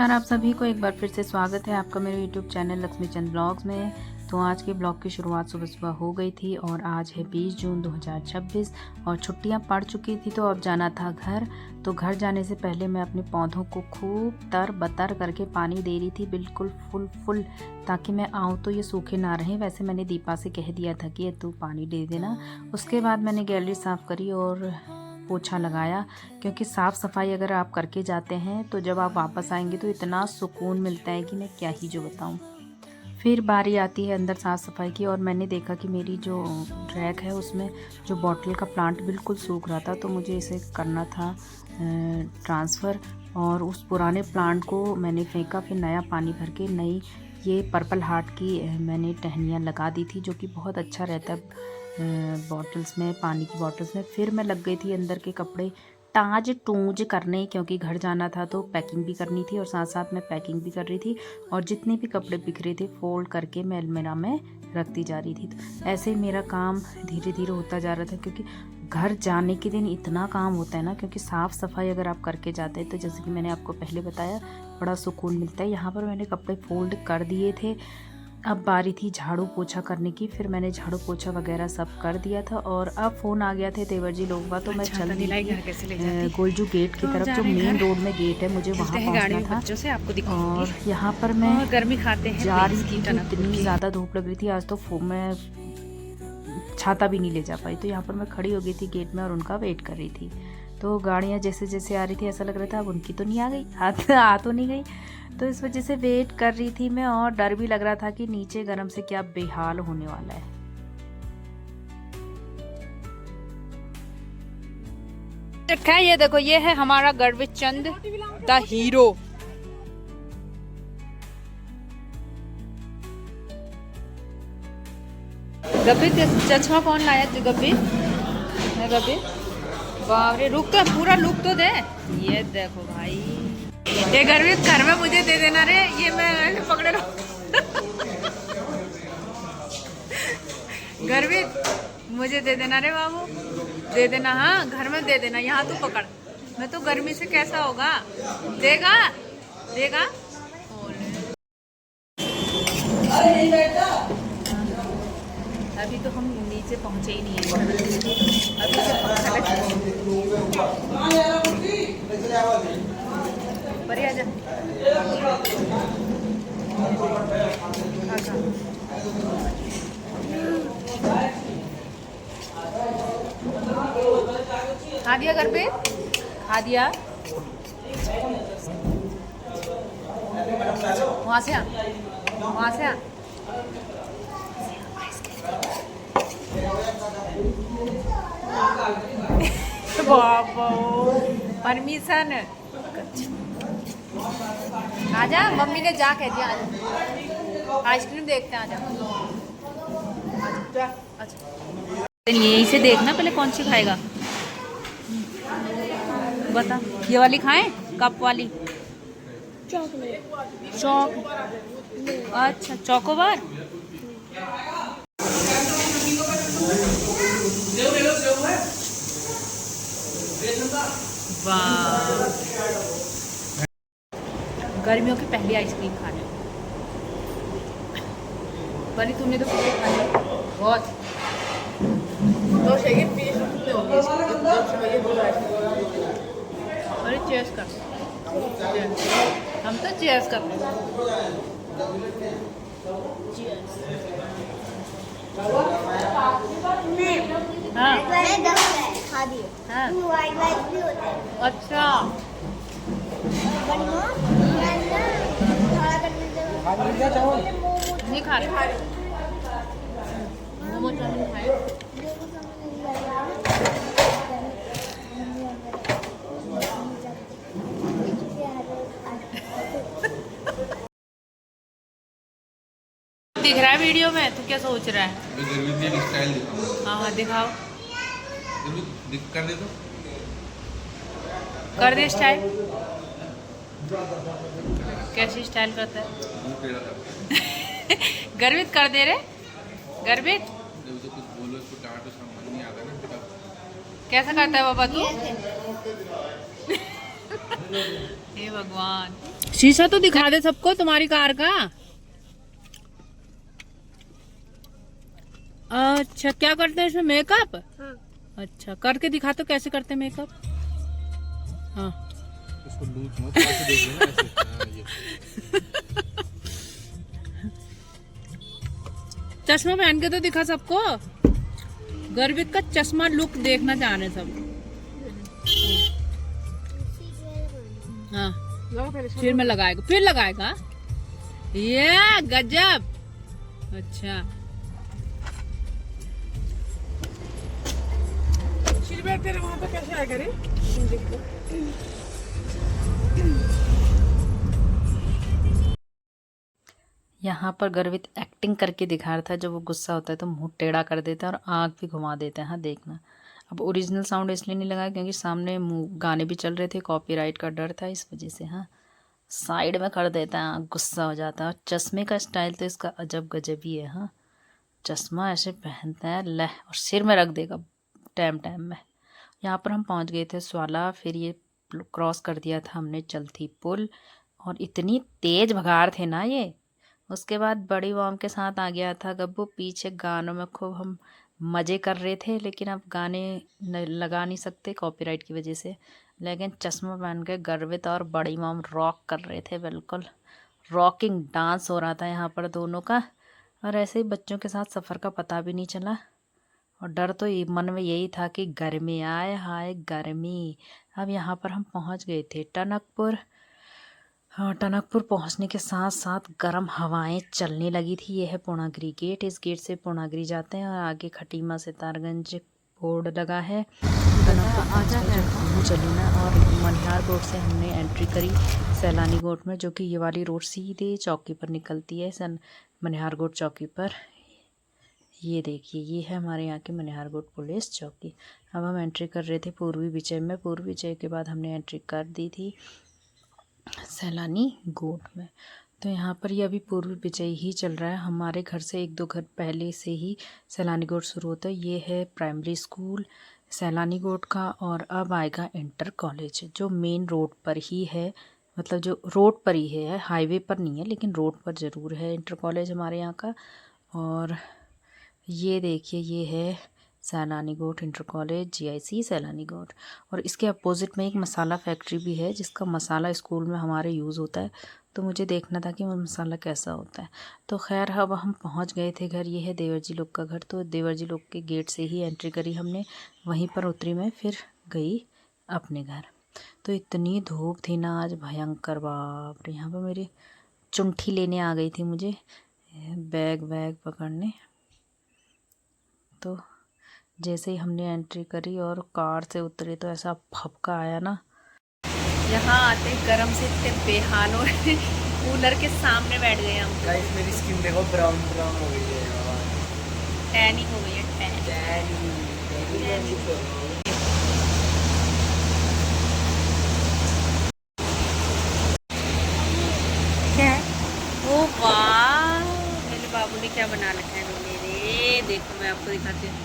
नमस्कार आप सभी को एक बार फिर से स्वागत है आपका मेरे YouTube चैनल लक्ष्मी चंद ब्लॉग्स में। तो आज के ब्लॉग की शुरुआत सुबह सुबह हो गई थी और आज है 20 जून 2026 और छुट्टियां पड़ चुकी थी तो अब जाना था घर। तो घर जाने से पहले मैं अपने पौधों को खूब तर बतर करके पानी दे रही थी, बिल्कुल फुल ताकि मैं आऊँ तो ये सूखे ना रहें। वैसे मैंने दीपा से कह दिया था कि तू पानी दे देना। उसके बाद मैंने गैलरी साफ़ करी और पोछा लगाया, क्योंकि साफ़ सफाई अगर आप करके जाते हैं तो जब आप वापस आएंगे तो इतना सुकून मिलता है कि मैं क्या ही जो बताऊं। फिर बारी आती है अंदर साफ़ सफाई की और मैंने देखा कि मेरी जो रैक है उसमें जो बॉटल का प्लांट बिल्कुल सूख रहा था, तो मुझे इसे करना था ट्रांसफ़र। और उस पुराने प्लांट को मैंने फेंका, फिर नया पानी भर के नई ये पर्पल हार्ट की मैंने टहनियाँ लगा दी थी, जो कि बहुत अच्छा रहता है बॉटल्स में, पानी की बॉटल्स में। फिर मैं लग गई थी अंदर के कपड़े टाँज टूँज करने, क्योंकि घर जाना था तो पैकिंग भी करनी थी और साथ साथ मैं पैकिंग भी कर रही थी। और जितने भी कपड़े बिखरे थे फोल्ड करके मैं अलमीरा में रखती जा रही थी। तो ऐसे ही मेरा काम धीरे धीरे होता जा रहा था, क्योंकि घर जाने के दिन इतना काम होता है ना, क्योंकि साफ़ सफाई अगर आप करके जाते हैं तो जैसे कि मैंने आपको पहले बताया बड़ा सुकून मिलता है। यहाँ पर मैंने कपड़े फोल्ड कर दिए थे, अब बारी थी झाड़ू पोछा करने की। फिर मैंने झाड़ू पोछा वगैरह सब कर दिया था और अब फ़ोन आ गया थे देवर जी लोगों का, तो मैं चल दी थी गोलजू गेट की तरफ, जो मेन रोड में गेट है, मुझे वहाँ पहुँचना था। बच्चों से आपको दिखाऊंगी। और यहाँ पर मैं गर्मी खाते हैं जा रही थी तो इतनी ज़्यादा धूप लग रही थी आज, तो मैं छाता भी नहीं ले जा पाई। तो यहाँ पर मैं खड़ी हो गई थी गेट में और उनका वेट कर रही थी। तो गाड़ियाँ जैसे जैसे आ रही थी ऐसा लग रहा था अब उनकी तो नहीं आ गई, आ तो नहीं गई। तो इस वजह से वेट कर रही थी मैं, और डर भी लग रहा था कि नीचे गरम से क्या बेहाल होने वाला है। ये देखो, ये है हमारा गर्वित चंद द हीरो। गब्बी चश्मा कौन लाया तू? गब्बी गब्बी, बाप रे, रुक तो पूरा लुक तो दे। ये देखो भाई, ये गर्वित घर में मुझे दे देना रे, ये मैं पकड़े रहा। गर्वित मुझे दे देना रे बाबू, दे देना। हाँ, घर में दे देना, यहाँ तू पकड़। मैं तो गर्मी से कैसा होगा, देगा देगा। अभी तो हम नीचे पहुँचे ही नहीं है, अभी पर आ जा। खा दिया घर पे, खा दिया। वहाँ से आ, वहाँ से आ। बाबा परमिशन, आजा, मम्मी ने जा कह दिया आजा, आइसक्रीम देखते हैं, आजा। अच्छा, यही से देखना पहले कौन सी खाएगा, बता। ये वाली खाएं, कप वाली चॉक। अच्छा, चॉकोबार। वाह, गर्मियों की पहली आइसक्रीम खाने वाली। तुमने तो कितनी खाई? बहुत। अरे चेयर्स कर, हम तो चेयर्स करते हैं। हाँ हाँ, अच्छा, नहीं खा रहे मोमो चाउमीन खाए। दिख रहा है वीडियो में, तू क्या सोच रहा है? स्टाइल हाँ हाँ दिखाओ, कर दे तो कर दे स्टाइल। कैसी स्टाइल करता है? गर्वित कर दे रे, गर्वित। तो कुछ बोलो, इसको डांटो, समझ नहीं आता ना। कैसा करता है बाबा तू? हे भगवान, शीशा तो दिखा दे सबको तुम्हारी कार का। अच्छा, क्या करते हैं इसमें, मेकअप? हाँ। अच्छा, करके दिखा तो कैसे करते हैं मेकअप। हाँ, इसको लूज मत ऐसे देख लेना ऐसे। हाँ, ये चश्मा पहन के तो दिखा सबको। गर्वित का चश्मा लुक देखना चाह रहे हैं सब। हाँ, फिर मैं लगाएगा, फिर लगाएगा। ये गजब। अच्छा, तेरे वहां पे कैसे आएगा रे? यहाँ पर गर्वित एक्टिंग करके दिखा रहा था। जब वो गुस्सा होता है तो मुंह टेढ़ा कर देता है और आँख भी घुमा देता है। हाँ, देखना। अब ओरिजिनल साउंड इसलिए नहीं लगाया क्योंकि सामने गाने भी चल रहे थे, कॉपीराइट का डर था, इस वजह से। हाँ, साइड में कर देता है, आँख गुस्सा हो जाता है। और चश्मे का स्टाइल तो इसका अजब गजब ही है। हाँ, चश्मा ऐसे पहनता है लह, और सिर में रख देगा टाइम टाइम में। यहाँ पर हम पहुँच गए थे स्वाला। फिर ये क्रॉस कर दिया था हमने चलती पुल, और इतनी तेज भगार थे ना ये। उसके बाद बड़ी मॉम के साथ आ गया था गब्बू। पीछे गानों में खूब हम मज़े कर रहे थे, लेकिन अब गाने लगा नहीं सकते कॉपीराइट की वजह से। लेकिन चश्मा पहन के गर्वित और बड़ी मॉम रॉक कर रहे थे, बिल्कुल रॉकिंग डांस हो रहा था यहाँ पर दोनों का। और ऐसे ही बच्चों के साथ सफ़र का पता भी नहीं चला। और डर तो मन में यही था कि गर्मी आए, हाय गर्मी। अब यहाँ पर हम पहुँच गए थे टनकपुर। हाँ, टनकपुर पहुँचने के साथ साथ गर्म हवाएं चलने लगी थी। यह है पूर्णागिरी गेट। इस गेट से पूर्णागिरी जाते हैं और आगे खटीमा सितारगंज बोर्ड लगा है। टनकपुर चली ना, और मनिहार रोड से हमने एंट्री करी सैलानी गोट में, जो कि ये वाली रोड सीधे चौकी पर निकलती है, मनिहार गोट चौकी पर। ये देखिए, ये है हमारे यहाँ की मनिहार गोट पुलिस चौकी। अब हम एंट्री कर रहे थे पूर्वी विजय में। पूर्वी विजय के बाद हमने एंट्री कर दी थी सैलानी गोट में। तो यहाँ पर ये अभी पूर्वी विजय ही चल रहा है। हमारे घर से 1-2 घर पहले से ही सैलानी गोट शुरू होता है। ये है प्राइमरी स्कूल सैलानी गोट का। और अब आएगा इंटर कॉलेज, जो मेन रोड पर ही है, मतलब जो रोड पर ही है, हाईवे पर नहीं है लेकिन रोड पर ज़रूर है इंटर कॉलेज हमारे यहाँ का। और ये देखिए, ये है सैलानी गोट इंटर कॉलेज, GIC सैलानी गोट। और इसके अपोजिट में एक मसाला फैक्ट्री भी है, जिसका मसाला स्कूल में हमारे यूज़ होता है। तो मुझे देखना था कि वो मसाला कैसा होता है। तो खैर, अब हम पहुंच गए थे घर। ये है देवर जी लोग का घर। तो देवर जी लोग के गेट से ही एंट्री करी हमने, वहीं पर उतरी मैं, फिर गई अपने घर। तो इतनी धूप थी ना आज, भयंकर बाप रे। यहाँ पर मेरी चुंठी लेने आ गई थी मुझे, बैग पकड़ने। तो जैसे ही हमने एंट्री करी और कार से उतरे तो ऐसा फपका आया ना। यहाँ आते गरम से इतने बेहाल हो रहे, कूलर के सामने बैठ गए हम। गाइस, मेरी स्किन देखो ब्राउन ब्राउन हो गई है यार। टैनिंग हो गई है, टैनिंग। क्या है? ओ वाह, मेरे बाबू ने क्या बना रखा है मेरे। देखो, मैं आपको दिखाती हूँ।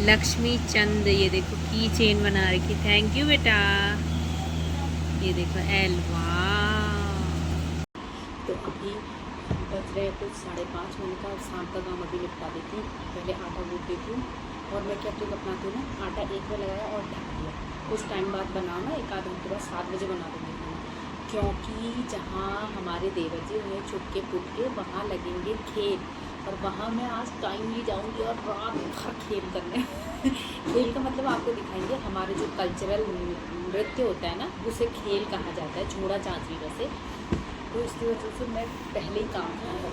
लक्ष्मी चंद, ये देखो की चेन बना रखी। थैंक यू बेटा। ये देखो एलवा। तो अभी बज रहे कुछ 5:30 होने का, और शाम का काम अभी निपटा देती हूँ। पहले आटा गूँथ देती हूँ, और मैं क्या ट्रिक अपनाती हूँ ना, आटा एक में लगाया और ढक दिया। कुछ टाइम बाद बनाओ ना, 1 आध घंटे बाद 7 बजे बना दूँगी खाना। क्योंकि जहाँ हमारे देवर जी हुए छुटके पुटके, वहाँ लगेंगे खेल, और वहाँ मैं आज टाइमली जाऊँगी और रात भर खेल करने। खेल का मतलब आपको दिखाएंगे। हमारे जो कल्चरल नृत्य होता है ना, उसे खेल कहा जाता है, झोड़ा चाँचरी वैसे। तो इसकी वजह से मैं पहले ही काम किया था।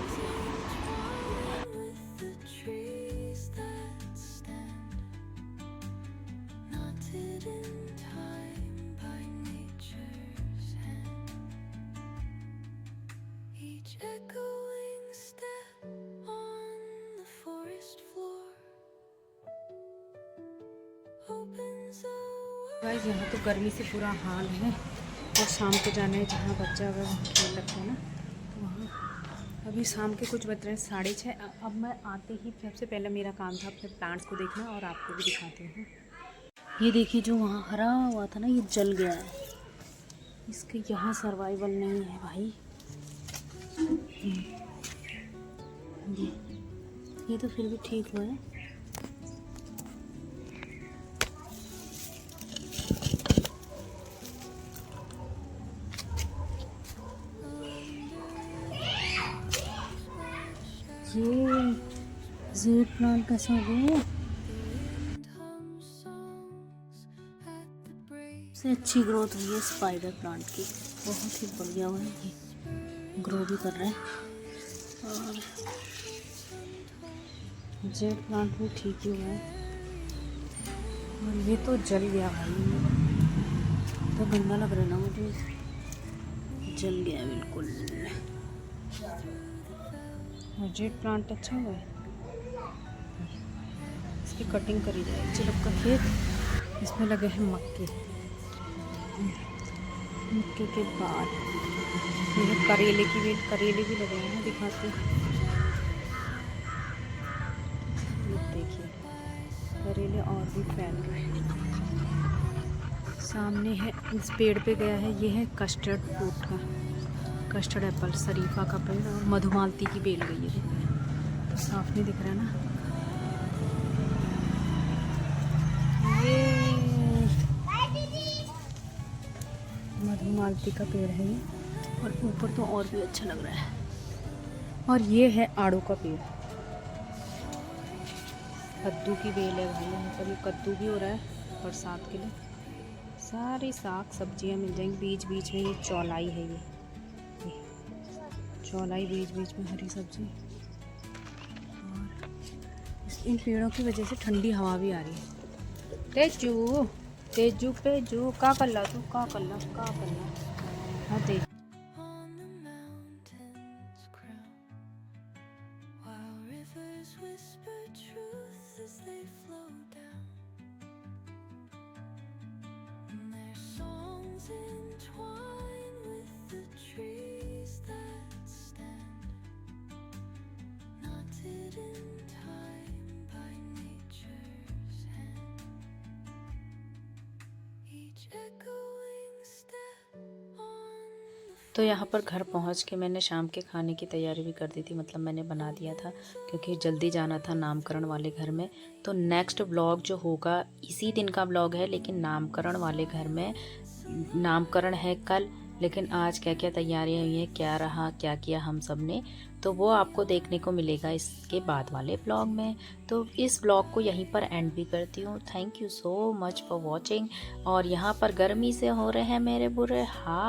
गाइस, यहाँ तो गर्मी से बुरा हाल है, और शाम को जाना है जहाँ बच्चा अगर खेल रखता है ना, तो वहाँ अभी शाम के कुछ बज रहे हैं 6:30। अब मैं आते ही सबसे पहले मेरा काम था अपने प्लांट्स को देखना, और आपको भी दिखाती हूँ। ये देखिए, जो वहाँ हरा हुआ था ना, ये जल गया है। इसके यहाँ सर्वाइवल नहीं है भाई। ये तो फिर भी ठीक हुआ है। ये जेड प्लांट कैसा हो गया? सबसे अच्छी ग्रोथ हुई है स्पाइडर प्लांट की, बहुत ही बढ़िया हुआ है, ये ग्रो भी कर रहे हैं। और जेड प्लांट भी ठीक ही हुआ है। और ये तो जल गया भाई, तो गंदा लग रहा है ना मुझे, जल गया बिल्कुल। और जेड प्लांट अच्छा हुआ है, इसकी कटिंग करी जाए। चिलक का खेत, इसमें लगे हैं मक्के, मक्के के बाद ये करेले की बेल, करेले भी लगे हैं, दिखाते हैं। देखिए करेले और भी फैल रहे हैं। सामने है, इस पेड़ पे गया है, ये है कस्टर्ड फ्रूट का, कस्टर्ड एप्पल, शरीफा का पेड़, और मधुमालती की बेल गई है। तो साफ नहीं दिख रहा है ना। ये मधुमालती का पेड़ है ये, और ऊपर तो और भी अच्छा लग रहा है। और ये है आड़ू का पेड़, कद्दू की बेल है भाई, यहाँ पर ये कद्दू भी हो रहा है बरसात के लिए। सारी साग सब्जियाँ मिल जाएंगी। बीच बीच में ये चौलाई है, ये चौलाई बीच बीच में हरी सब्जी। और इन पेड़ों की वजह से ठंडी हवा भी आ रही है। तेजू तेजू पेजू का कल्ला, तू का कल्ला, का कल्ला। हाँ तेजू। तो यहाँ पर घर पहुँच के मैंने शाम के खाने की तैयारी भी कर दी थी, मतलब मैंने बना दिया था क्योंकि जल्दी जाना था नामकरण वाले घर में। तो नेक्स्ट व्लॉग जो होगा इसी दिन का व्लॉग है, लेकिन नामकरण वाले घर में नामकरण है कल, लेकिन आज क्या क्या तैयारियाँ हुई हैं, क्या रहा, क्या किया हम सब ने, तो वो आपको देखने को मिलेगा इसके बाद वाले व्लॉग में। तो इस व्लॉग को यहीं पर एंड भी करती हूँ। Thank you so much for watching. और यहाँ पर गर्मी से हो रहे हैं मेरे बुरे हाल।